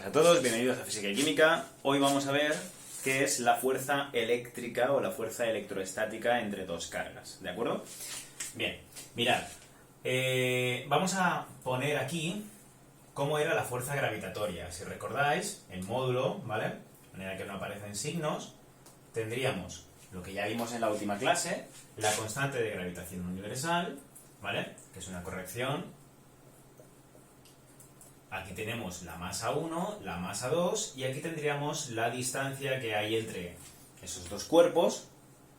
a todos, bienvenidos a Física y Química. Hoy vamos a ver qué es la fuerza eléctrica o la fuerza electroestática entre dos cargas, ¿de acuerdo? Bien, mirad, vamos a poner aquí cómo era la fuerza gravitatoria. Si recordáis, el módulo, ¿vale? De manera que no aparecen signos, tendríamos lo que ya vimos en la última clase, la constante de gravitación universal, ¿vale? Que es una corrección. Aquí tenemos la masa 1, la masa 2, y aquí tendríamos la distancia que hay entre esos dos cuerpos,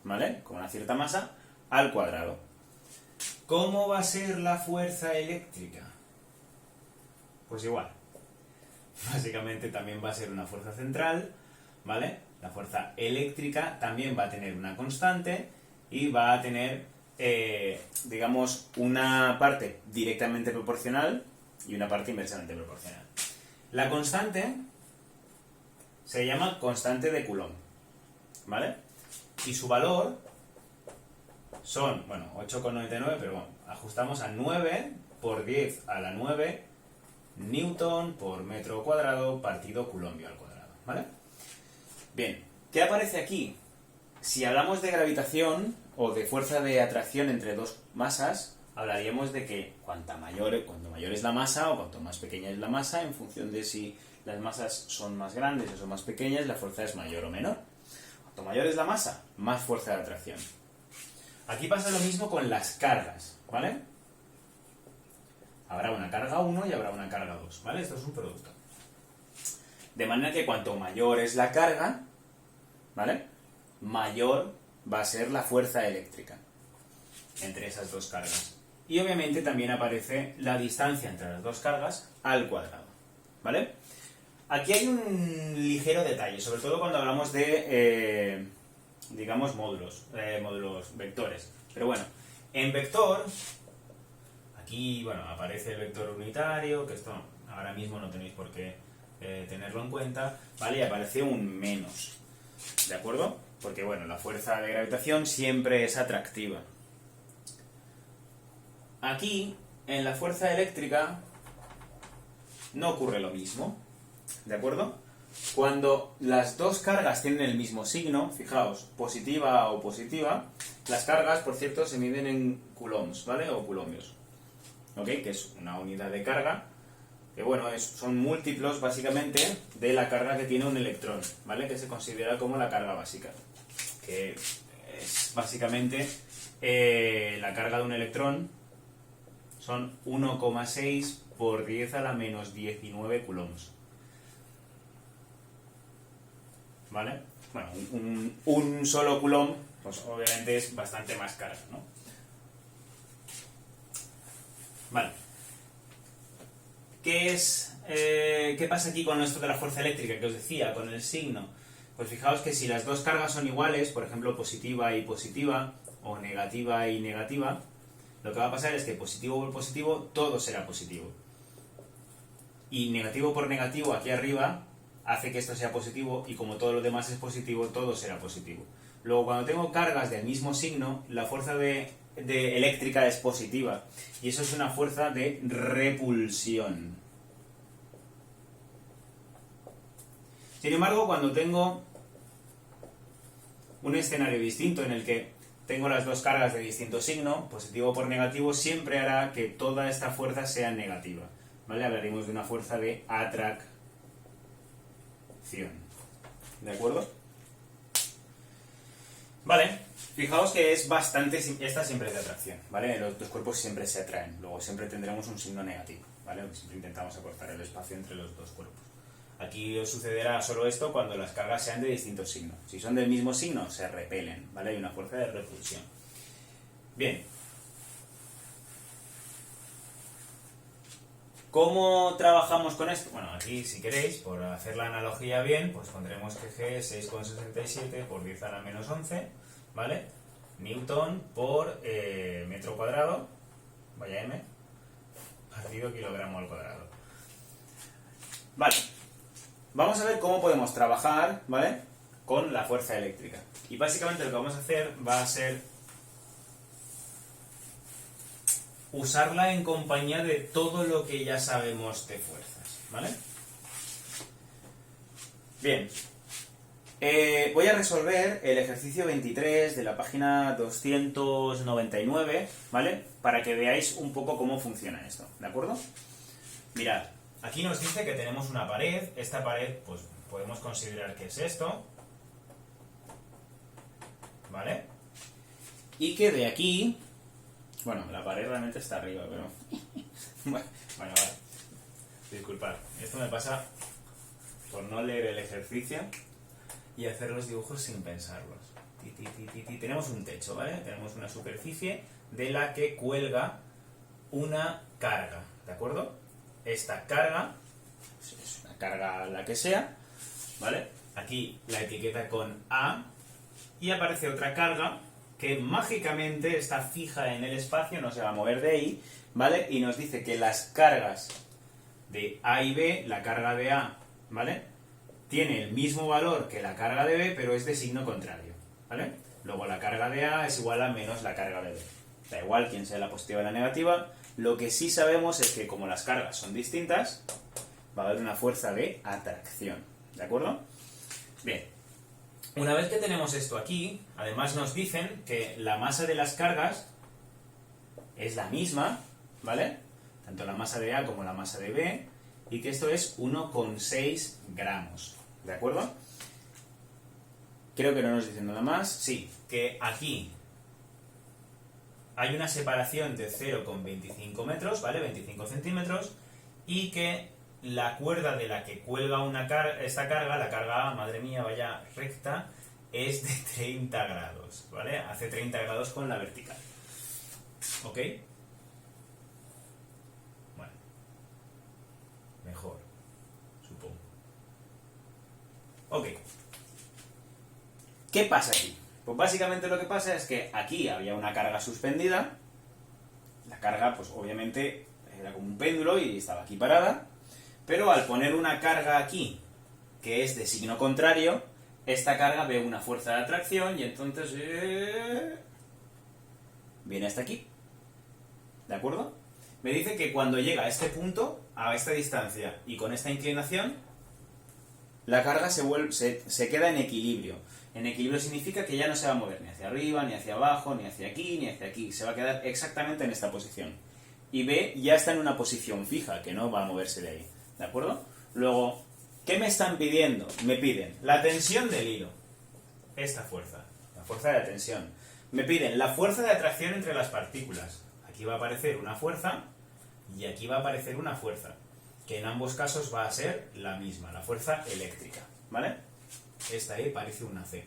¿vale? Con una cierta masa, al cuadrado. ¿Cómo va a ser la fuerza eléctrica? Pues igual. Básicamente también va a ser una fuerza central, ¿vale? La fuerza eléctrica también va a tener una constante y va a tener, digamos, una parte directamente proporcional y una parte inversamente proporcional. La constante se llama constante de Coulomb, ¿vale? Y su valor son, bueno, 8,99, pero bueno, ajustamos a 9 por 10 a la 9 newton por metro cuadrado partido coulombio al cuadrado, ¿vale? Bien, ¿qué aparece aquí? Si hablamos de gravitación o de fuerza de atracción entre dos masas, hablaríamos de que cuanto mayor es la masa o cuanto más pequeña es la masa, en función de si las masas son más grandes o son más pequeñas, la fuerza es mayor o menor. Cuanto mayor es la masa, más fuerza de atracción. Aquí pasa lo mismo con las cargas, ¿vale? Habrá una carga 1 y habrá una carga 2, ¿vale? Esto es un producto. De manera que cuanto mayor es la carga, ¿vale? Mayor va a ser la fuerza eléctrica entre esas dos cargas. Y obviamente también aparece la distancia entre las dos cargas al cuadrado, ¿vale? Aquí hay un ligero detalle, sobre todo cuando hablamos de, digamos, módulos vectores. Pero bueno, en vector, aquí, bueno, aparece el vector unitario, que esto ahora mismo no tenéis por qué tenerlo en cuenta, ¿vale? Y aparece un menos, ¿de acuerdo? Porque, bueno, la fuerza de gravitación siempre es atractiva. Aquí, en la fuerza eléctrica, no ocurre lo mismo, ¿de acuerdo? Cuando las dos cargas tienen el mismo signo, fijaos, positiva o positiva, las cargas, por cierto, se miden en coulombs, ¿vale? O coulombios, ¿ok? Que es una unidad de carga, que bueno, son múltiplos, básicamente, de la carga que tiene un electrón, ¿vale? Que se considera como la carga básica, que es básicamente la carga de un electrón. Son 1,6 por 10 a la menos 19 coulombs. ¿Vale? Bueno, un solo coulomb, pues obviamente es bastante más carga, ¿no? Vale. ¿Qué pasa aquí con esto de la fuerza eléctrica que os decía, con el signo? Pues fijaos que si las dos cargas son iguales, por ejemplo positiva y positiva, o negativa y negativa, lo que va a pasar es que positivo por positivo, todo será positivo. Y negativo por negativo, aquí arriba, hace que esto sea positivo, y como todo lo demás es positivo, todo será positivo. Luego, cuando tengo cargas del mismo signo, la fuerza de eléctrica es positiva. Y eso es una fuerza de repulsión. Sin embargo, cuando tengo un escenario distinto en el que tengo las dos cargas de distinto signo, positivo por negativo, siempre hará que toda esta fuerza sea negativa, ¿vale? Hablaremos de una fuerza de atracción, ¿de acuerdo? Vale, fijaos que es bastante, esta siempre es de atracción, ¿vale? Los dos cuerpos siempre se atraen, luego siempre tendremos un signo negativo, ¿vale? Siempre intentamos acortar el espacio entre los dos cuerpos. Aquí os sucederá solo esto cuando las cargas sean de distintos signos. Si son del mismo signo, se repelen, ¿vale? Hay una fuerza de repulsión. Bien. ¿Cómo trabajamos con esto? Bueno, aquí, si queréis, por hacer la analogía bien, pues pondremos que G es 6,67 por 10 a la menos 11, ¿vale? Newton por metro cuadrado, vaya M, partido kilogramo al cuadrado. Vale. Vamos a ver cómo podemos trabajar, ¿vale?, con la fuerza eléctrica. Y básicamente lo que vamos a hacer va a ser usarla en compañía de todo lo que ya sabemos de fuerzas, ¿vale? Bien. Voy a resolver el ejercicio 23 de la página 299, ¿vale? Para que veáis un poco cómo funciona esto, ¿de acuerdo? Mirad, aquí nos dice que tenemos una pared. Esta pared, pues podemos considerar que es esto, ¿vale? Y que de aquí... Bueno, la pared realmente está arriba, pero... Bueno, vale. Disculpad, esto me pasa por no leer el ejercicio y hacer los dibujos sin pensarlos. Tenemos un techo, ¿vale? Tenemos una superficie de la que cuelga una carga, ¿de acuerdo? Esta carga, es una carga la que sea, ¿vale? Aquí la etiqueta con A y aparece otra carga que mágicamente está fija en el espacio, no se va a mover de ahí, ¿vale? Y nos dice que las cargas de A y B, la carga de A, ¿vale?, tiene el mismo valor que la carga de B, pero es de signo contrario, ¿vale? Luego la carga de A es igual a menos la carga de B. Da igual quién sea la positiva o la negativa. Lo que sí sabemos es que como las cargas son distintas, va a haber una fuerza de atracción, ¿de acuerdo? Bien. Una vez que tenemos esto aquí, además nos dicen que la masa de las cargas es la misma, ¿vale? Tanto la masa de A como la masa de B, y que esto es 1,6 gramos, ¿de acuerdo? Creo que no nos dicen nada más. Sí, que aquí hay una separación de 0,25 metros, ¿vale? 25 centímetros, y que la cuerda de la que cuelga esta carga, la carga A, madre mía, vaya recta, es de 30 grados, ¿vale? Hace 30 grados con la vertical. ¿Ok? Bueno. Mejor, supongo. Ok. ¿Qué pasa aquí? Pues básicamente lo que pasa es que aquí había una carga suspendida. La carga, pues obviamente, era como un péndulo y estaba aquí parada. Pero al poner una carga aquí, que es de signo contrario, esta carga ve una fuerza de atracción y entonces viene hasta aquí. ¿De acuerdo? Me dice que cuando llega a este punto, a esta distancia y con esta inclinación, la carga se queda en equilibrio. En equilibrio significa que ya no se va a mover ni hacia arriba, ni hacia abajo, ni hacia aquí, ni hacia aquí. Se va a quedar exactamente en esta posición. Y B ya está en una posición fija, que no va a moverse de ahí. ¿De acuerdo? Luego, ¿qué me están pidiendo? Me piden la tensión del hilo. Esta fuerza. La fuerza de la tensión. Me piden la fuerza de atracción entre las partículas. Aquí va a aparecer una fuerza y aquí va a aparecer una fuerza. Que en ambos casos va a ser la misma, la fuerza eléctrica. ¿Vale? Esta E parece una C.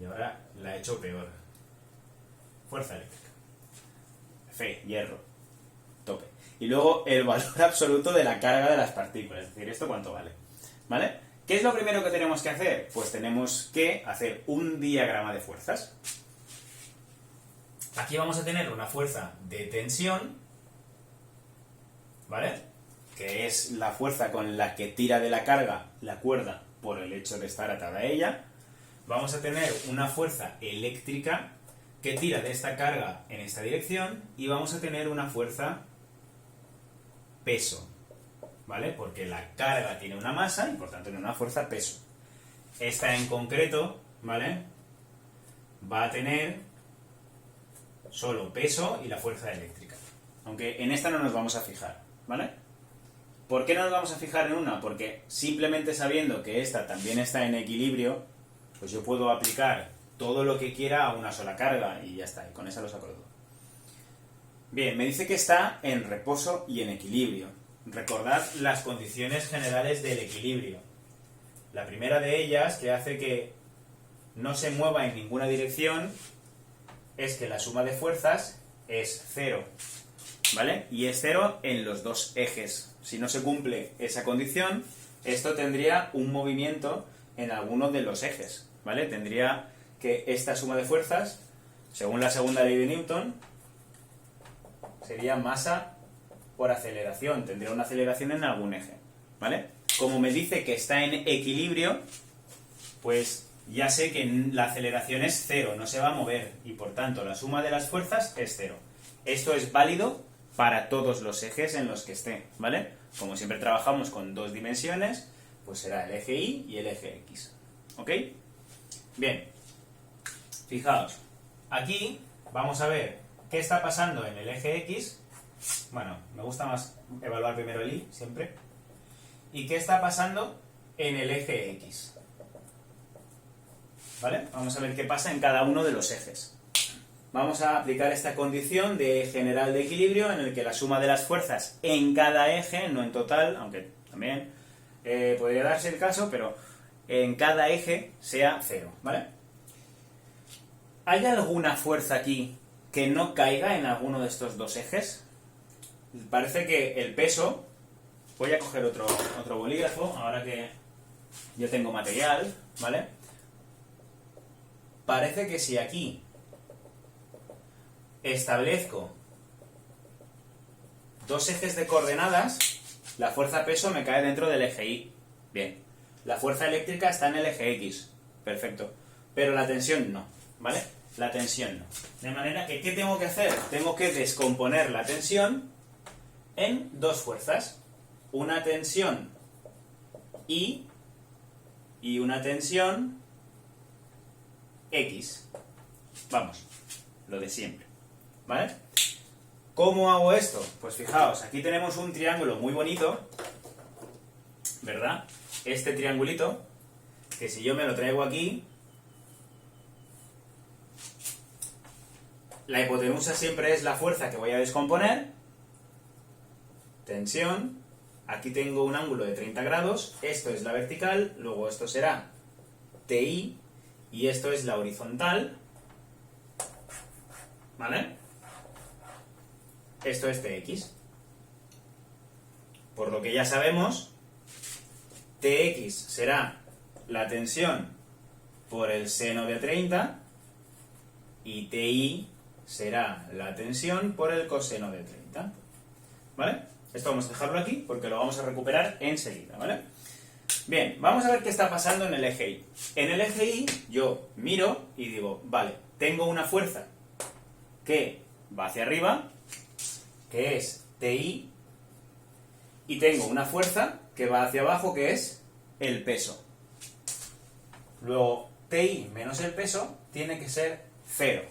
Y ahora la he hecho peor. Fuerza eléctrica. Fe, hierro. Tope. Y luego el valor absoluto de la carga de las partículas. Es decir, ¿esto cuánto vale? ¿Vale? ¿Qué es lo primero que tenemos que hacer? Pues tenemos que hacer un diagrama de fuerzas. Aquí vamos a tener una fuerza de tensión, ¿vale? Que es la fuerza con la que tira de la carga la cuerda por el hecho de estar atada a ella. Vamos a tener una fuerza eléctrica que tira de esta carga en esta dirección y vamos a tener una fuerza peso, ¿vale? Porque la carga tiene una masa y por tanto tiene una fuerza peso. Esta en concreto, ¿vale?, va a tener solo peso y la fuerza eléctrica. Aunque en esta no nos vamos a fijar, ¿vale? ¿Por qué no nos vamos a fijar en una? Porque simplemente sabiendo que esta también está en equilibrio, pues yo puedo aplicar todo lo que quiera a una sola carga y ya está, y con esa lo saco todo. Bien, me dice que está en reposo y en equilibrio. Recordad las condiciones generales del equilibrio. La primera de ellas, que hace que no se mueva en ninguna dirección, es que la suma de fuerzas es 0, ¿vale? Y es 0 en los dos ejes. Si no se cumple esa condición, esto tendría un movimiento en alguno de los ejes, ¿vale? Tendría que esta suma de fuerzas, según la segunda ley de Newton, sería masa por aceleración, tendría una aceleración en algún eje, ¿vale? Como me dice que está en equilibrio, pues ya sé que la aceleración es 0, no se va a mover, y por tanto la suma de las fuerzas es 0. Esto es válido para todos los ejes en los que esté, ¿vale? Como siempre trabajamos con dos dimensiones, pues será el eje Y y el eje X. ¿Ok? Bien, fijaos, aquí vamos a ver qué está pasando en el eje X. Bueno, me gusta más evaluar primero el Y, siempre. ¿Y qué está pasando en el eje X? ¿Vale? Vamos a ver qué pasa en cada uno de los ejes. Vamos a aplicar esta condición de general de equilibrio en el que la suma de las fuerzas en cada eje, no en total, aunque también podría darse el caso, pero en cada eje sea 0, ¿vale? ¿Hay alguna fuerza aquí que no caiga en alguno de estos dos ejes? Parece que el peso... Voy a coger otro bolígrafo, ahora que yo tengo material, ¿vale? Parece que si aquí establezco dos ejes de coordenadas, la fuerza peso me cae dentro del eje Y. Bien. La fuerza eléctrica está en el eje X. Perfecto. Pero la tensión no, ¿vale? La tensión no. De manera que, ¿qué tengo que hacer? Tengo que descomponer la tensión en dos fuerzas. Una tensión I y una tensión X. Vamos, lo de siempre. ¿Vale? ¿Cómo hago esto? Pues fijaos, aquí tenemos un triángulo muy bonito, ¿verdad? Este triangulito, que si yo me lo traigo aquí, la hipotenusa siempre es la fuerza que voy a descomponer, tensión, aquí tengo un ángulo de 30 grados, esto es la vertical, luego esto será TI, y esto es la horizontal, ¿vale? Esto es TX. Por lo que ya sabemos, TX será la tensión por el seno de 30 y TI será la tensión por el coseno de 30. ¿Vale? Esto vamos a dejarlo aquí porque lo vamos a recuperar enseguida, ¿vale? Bien, vamos a ver qué está pasando en el eje Y. En el eje Y yo miro y digo, vale, tengo una fuerza que va hacia arriba, que es TI, y tengo una fuerza que va hacia abajo, que es el peso. Luego, TI menos el peso tiene que ser 0,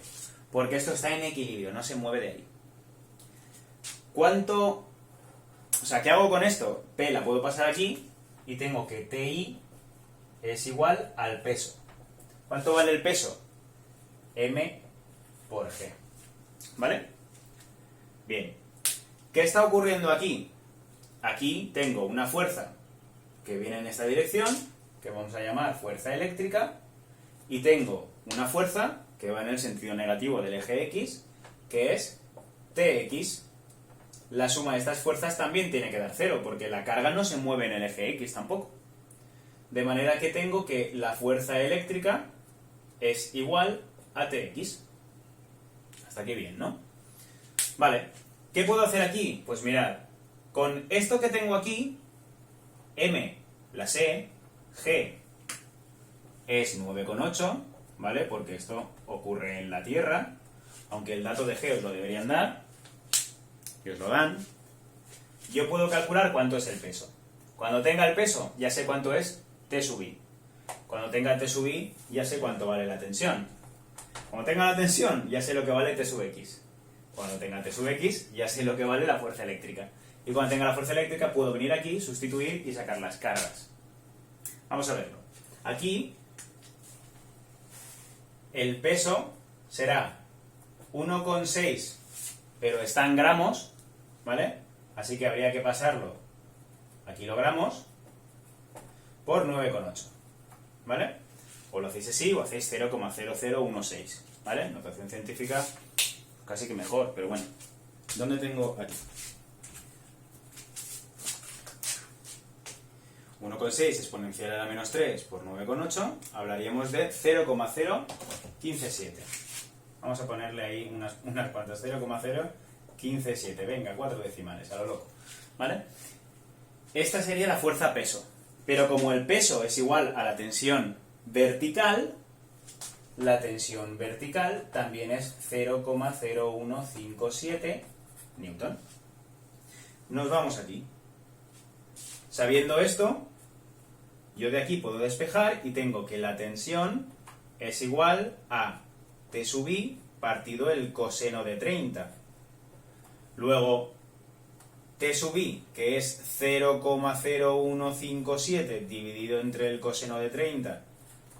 porque esto está en equilibrio, no se mueve de ahí. ¿Cuánto? O sea, ¿qué hago con esto? P la puedo pasar aquí y tengo que TI es igual al peso. ¿Cuánto vale el peso? M por G. ¿Vale? Bien. ¿Qué está ocurriendo aquí? Aquí tengo una fuerza que viene en esta dirección, que vamos a llamar fuerza eléctrica, y tengo una fuerza que va en el sentido negativo del eje X, que es TX. La suma de estas fuerzas también tiene que dar 0, porque la carga no se mueve en el eje X tampoco. De manera que tengo que la fuerza eléctrica es igual a TX. Hasta aquí bien, ¿no? Vale, ¿qué puedo hacer aquí? Pues mirad, con esto que tengo aquí, M la sé, G es 9,8, ¿vale? Porque esto ocurre en la Tierra, aunque el dato de G os lo deberían dar, y os lo dan. Yo puedo calcular cuánto es el peso. Cuando tenga el peso, ya sé cuánto es T sub I. Cuando tenga T sub I, ya sé cuánto vale la tensión. Cuando tenga la tensión, ya sé lo que vale T sub X. Cuando tenga T sub X, ya sé lo que vale la fuerza eléctrica. Y cuando tenga la fuerza eléctrica, puedo venir aquí, sustituir y sacar las cargas. Vamos a verlo. Aquí, el peso será 1,6, pero está en gramos, ¿vale? Así que habría que pasarlo a kilogramos por 9,8, ¿vale? O lo hacéis así o hacéis 0,0016, ¿vale? Notación científica casi que mejor, pero bueno. ¿Dónde tengo aquí? 1,6 exponencial a la menos 3 por 9,8, hablaríamos de 0,0157. Vamos a ponerle ahí unas cuantas, 0,015,7. Venga, 4 decimales, a lo loco. ¿Vale? Esta sería la fuerza peso. Pero como el peso es igual a la tensión vertical, la tensión vertical también es 0,0157 newton. Nos vamos aquí. Sabiendo esto, Yo de aquí puedo despejar y tengo que la tensión es igual a T sub I partido el coseno de 30. Luego, T sub I, que es 0,0157 dividido entre el coseno de 30,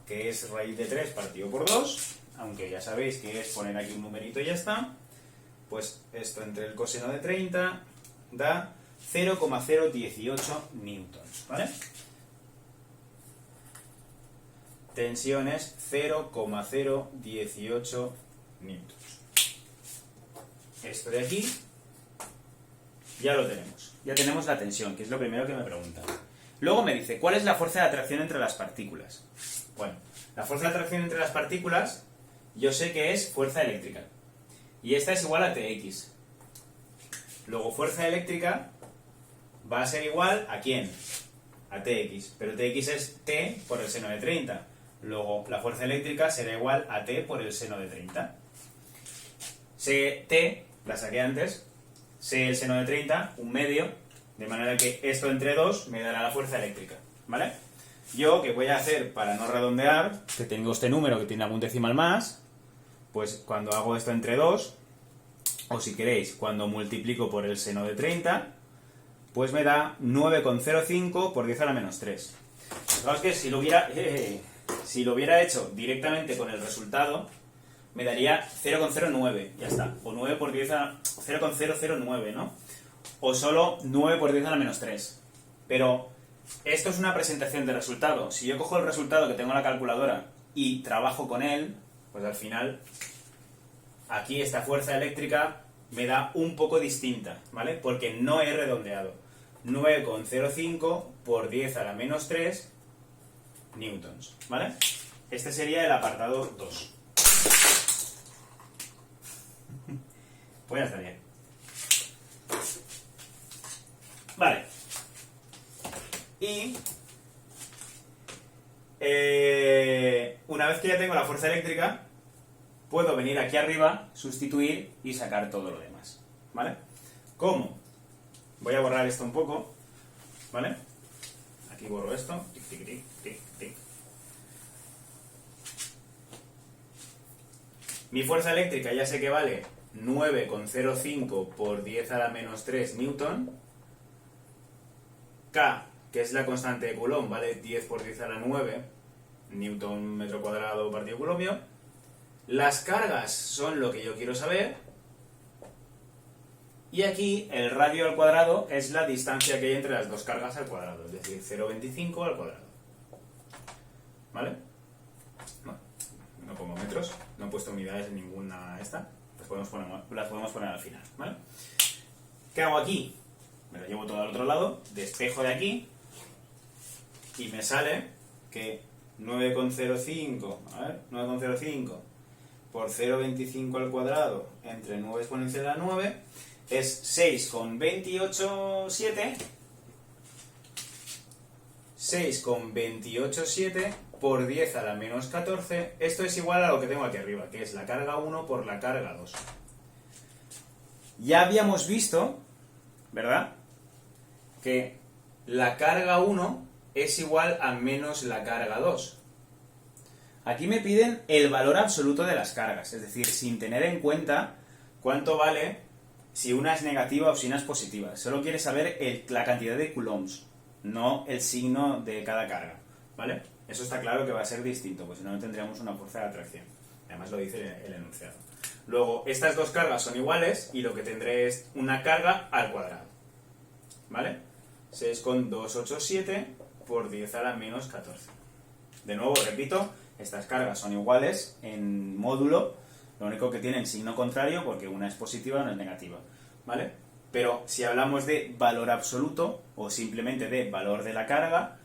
que es raíz de 3 partido por 2, aunque ya sabéis que es poner aquí un numerito y ya está, pues esto entre el coseno de 30 da 0,018 newtons, ¿vale? Tensión es 0,018 newtons. Esto de aquí ya lo tenemos. Ya tenemos la tensión, que es lo primero que me preguntan. Luego me dice, ¿cuál es la fuerza de atracción entre las partículas? Bueno, la fuerza de atracción entre las partículas yo sé que es fuerza eléctrica. Y esta es igual a Tx. Luego fuerza eléctrica va a ser igual ¿a quién? A Tx. Pero Tx es T por el seno de 30. Luego la fuerza eléctrica será igual a T por el seno de 30. Sé T, la saqué antes, sé el seno de 30, un medio, de manera que esto entre 2 me dará la fuerza eléctrica, ¿vale? Yo, ¿qué voy a hacer para no redondear? Que tengo este número que tiene algún decimal más, pues cuando hago esto entre 2, o si queréis, cuando multiplico por el seno de 30, pues me da 9,05 por 10 a la menos 3. Fijaos que si lo hubiera hecho directamente con el resultado, me daría 0,09, ya está. O 9 por 10 a 0,009, ¿no? O solo 9 por 10 a la menos 3. Pero esto es una presentación de resultado. Si yo cojo el resultado que tengo en la calculadora y trabajo con él, pues al final aquí esta fuerza eléctrica me da un poco distinta, ¿vale? Porque no he redondeado. 9,05 por 10 a la menos 3 newtons, ¿vale? Este sería el apartado 2. Pues ya estaría. Vale. Y una vez que ya tengo la fuerza eléctrica, puedo venir aquí arriba, sustituir y sacar todo lo demás, ¿vale? ¿Cómo? Voy a borrar esto un poco, ¿vale? Aquí borro esto. Tic, tic, tic, tic, tic. Mi fuerza eléctrica ya sé que vale 9,05 por 10 a la menos 3 newton. K, que es la constante de Coulomb, vale 10 por 10 a la 9 newton metro cuadrado partido coulombio. Las cargas son lo que yo quiero saber. Y aquí el radio al cuadrado es la distancia que hay entre las dos cargas al cuadrado, es decir, 0,25 al cuadrado. ¿Vale? No pongo metros, no he puesto unidades en ninguna esta, las podemos poner al final, ¿vale? ¿Qué hago aquí? Me lo llevo todo al otro lado, despejo de aquí y me sale que 9,05, a ver, 9,05 por 0,25 al cuadrado entre 9 exponencial a la 9 es 6,287 por 10 a la menos 14. Esto es igual a lo que tengo aquí arriba, que es la carga 1 por la carga 2. Ya habíamos visto, ¿verdad?, que la carga 1 es igual a menos la carga 2. Aquí me piden el valor absoluto de las cargas, es decir, sin tener en cuenta cuánto vale si una es negativa o si una es positiva. Solo quiere saber la cantidad de coulombs, no el signo de cada carga, ¿vale? Eso está claro que va a ser distinto, pues si no tendríamos una fuerza de atracción. Además lo dice el enunciado. Luego, estas dos cargas son iguales y lo que tendré es una carga al cuadrado, ¿vale? 6,287 por 10 a la menos 14. De nuevo, repito, estas cargas son iguales en módulo, lo único que tienen signo contrario porque una es positiva y una es negativa, ¿vale? Pero si hablamos de valor absoluto o simplemente de valor de la carga,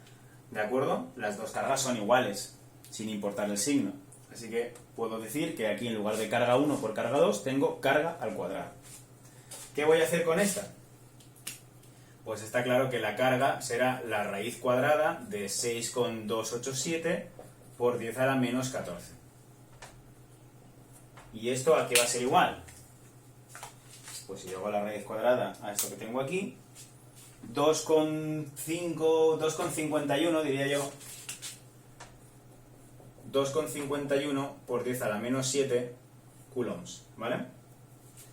¿de acuerdo? Las dos cargas son iguales, sin importar el signo. Así que puedo decir que aquí en lugar de carga 1 por carga 2 tengo carga al cuadrado. ¿Qué voy a hacer con esta? Pues está claro que la carga será la raíz cuadrada de 6,287 por 10 a la menos 14. ¿Y esto a qué va a ser igual? Pues si yo hago la raíz cuadrada a esto que tengo aquí, 2,5, 2,51 diría yo. 2,51 por 10 a la menos 7 coulombs, ¿vale?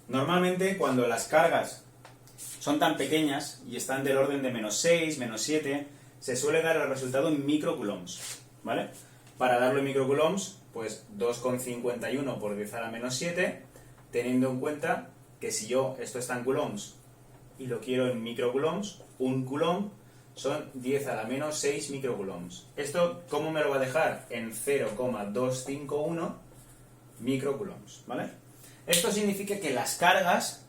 Normalmente cuando las cargas son tan pequeñas y están del orden de menos 6, menos 7, se suele dar el resultado en microcoulombs, ¿vale? Para darlo en microcoulombs, pues 2,51 por 10 a la menos 7, teniendo en cuenta que si yo esto está en coulombs y lo quiero en microcoulombs, un coulomb son 10 a la menos 6 microcoulombs. ¿Esto cómo me lo va a dejar? En 0,251 microcoulombs, ¿vale? Esto significa que las cargas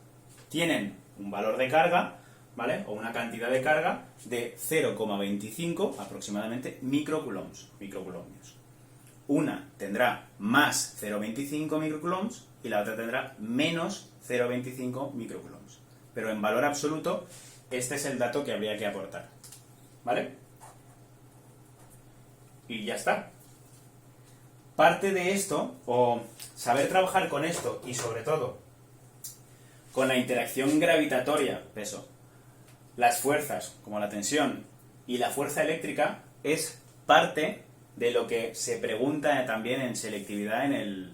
tienen un valor de carga, ¿vale? O una cantidad de carga de 0,25 aproximadamente microcoulombs. Una tendrá más 0,25 microcoulombs y la otra tendrá menos 0,25 microcoulombs. Pero en valor absoluto, este es el dato que habría que aportar, ¿vale? Y ya está. Parte de esto, o saber trabajar con esto, y sobre todo con la interacción gravitatoria, peso, las fuerzas, como la tensión, y la fuerza eléctrica, es parte de lo que se pregunta también en selectividad en el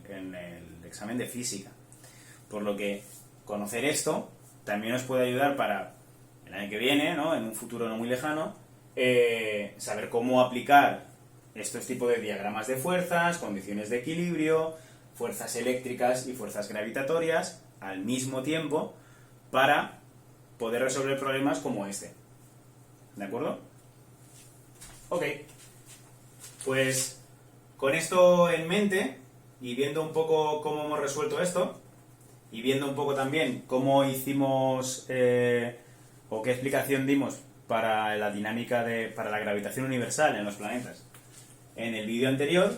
examen de física. Por lo que conocer esto también nos puede ayudar para el año que viene, ¿no? En un futuro no muy lejano, saber cómo aplicar estos tipos de diagramas de fuerzas, condiciones de equilibrio, fuerzas eléctricas y fuerzas gravitatorias al mismo tiempo para poder resolver problemas como este. ¿De acuerdo? Ok. Pues con esto en mente y viendo un poco cómo hemos resuelto esto y viendo un poco también cómo hicimos o qué explicación dimos para la dinámica para la gravitación universal en los planetas en el vídeo anterior,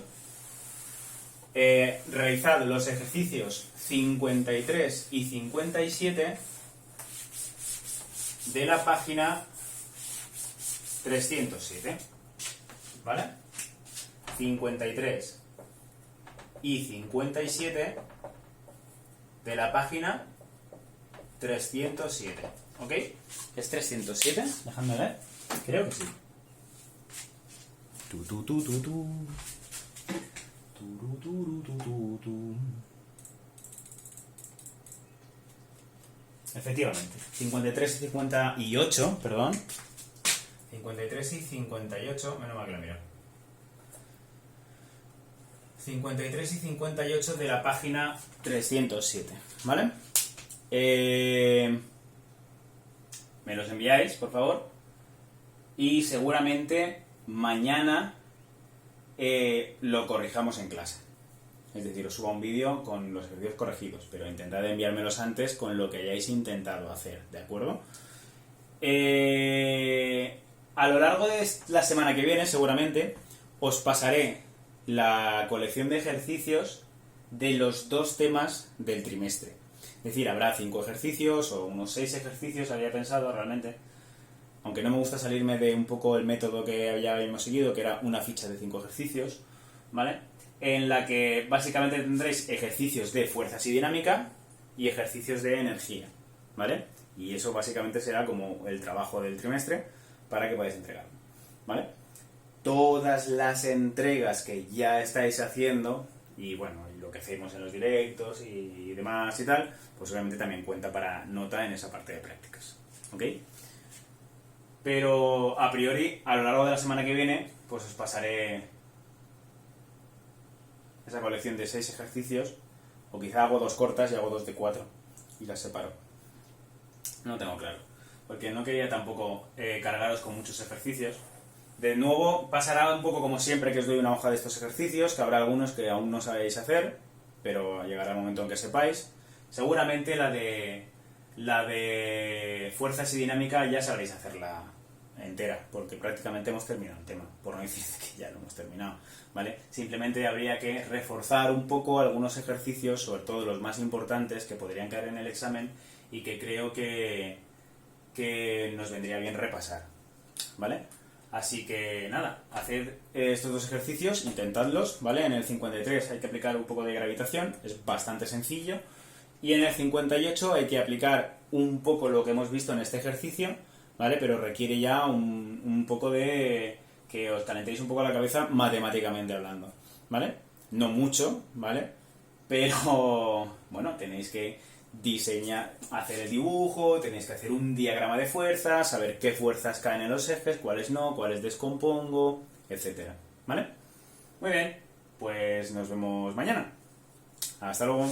realizad los ejercicios 53 y 57 de la página 307, ¿vale? 53 y 57 de la página 307, ¿ok? ¿Es 307? Déjame ver. Creo que sí. Efectivamente. 53 y 58, perdón. 53 y 58, menos mal que lo miro. 53 y 58 de la página 307, ¿vale? Me los enviáis, por favor. Y seguramente mañana lo corrijamos en clase. Es decir, os suba un vídeo con los ejercicios corregidos, pero intentad enviármelos antes con lo que hayáis intentado hacer, ¿de acuerdo? A lo largo de la semana que viene, seguramente, os pasaré la colección de ejercicios de los 2 temas del trimestre. Es decir, habrá 5 ejercicios o unos 6 ejercicios, había pensado realmente, aunque no me gusta salirme de un poco el método que ya habíamos seguido, que era una ficha de 5 ejercicios, ¿vale? En la que básicamente tendréis ejercicios de fuerzas y dinámica y ejercicios de energía, ¿vale? Y eso básicamente será como el trabajo del trimestre para que podáis entregarlo, ¿vale? Todas las entregas que ya estáis haciendo, y bueno, lo que hacemos en los directos y demás y tal, pues obviamente también cuenta para nota en esa parte de prácticas, ¿ok? Pero a priori, a lo largo de la semana que viene, pues os pasaré esa colección de 6 ejercicios, o quizá hago 2 cortas y hago 2 de 4 y las separo. No tengo claro, porque no quería tampoco cargaros con muchos ejercicios. De nuevo, pasará un poco como siempre que os doy una hoja de estos ejercicios, que habrá algunos que aún no sabéis hacer, pero llegará el momento en que sepáis. Seguramente la de fuerzas y dinámica ya sabréis hacerla entera, porque prácticamente hemos terminado el tema, por no decir que ya lo hemos terminado, ¿vale? Simplemente habría que reforzar un poco algunos ejercicios, sobre todo los más importantes que podrían caer en el examen y que creo que nos vendría bien repasar, ¿vale? Así que nada, haced estos 2 ejercicios, intentadlos, ¿vale? En el 53 hay que aplicar un poco de gravitación, es bastante sencillo, y en el 58 hay que aplicar un poco lo que hemos visto en este ejercicio, ¿vale? Pero requiere ya un poco de que os calentéis un poco la cabeza matemáticamente hablando, ¿vale? No mucho, ¿vale? Pero, bueno, tenéis que diseñar, hacer el dibujo, tenéis que hacer un diagrama de fuerzas, saber qué fuerzas caen en los ejes, cuáles no, cuáles descompongo, etcétera, ¿vale? Muy bien, pues nos vemos mañana. Hasta luego.